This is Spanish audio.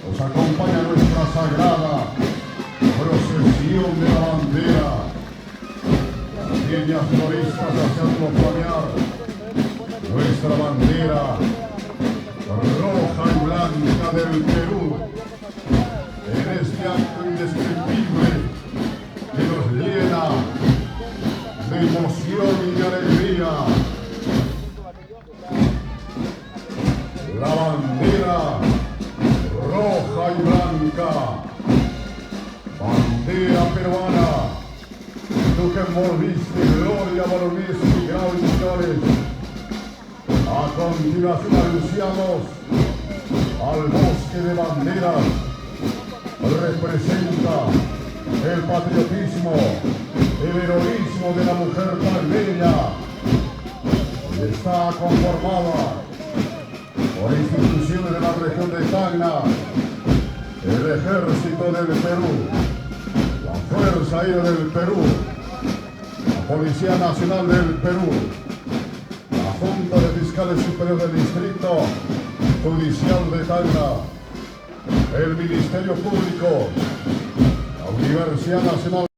Nos acompaña nuestra sagrada procesión de la bandera. Las líneas floristas haciendo flamear nuestra bandera roja y blanca del Perú. En este acto indescriptible que nos llena de emoción y de alegría. La bandera roja y blanca, bandera peruana, tú que envolviste gloria, varones y graves señores. A continuación anunciamos al bosque de banderas. Representa el patriotismo, el heroísmo de la mujer palmeña, y está conformada por instituciones de la región de Tacna, el Ejército del Perú, la Fuerza Aérea del Perú, la Policía Nacional del Perú, la Junta de Fiscales Superior del Distrito Judicial de Tacna, el Ministerio Público, la Universidad Nacional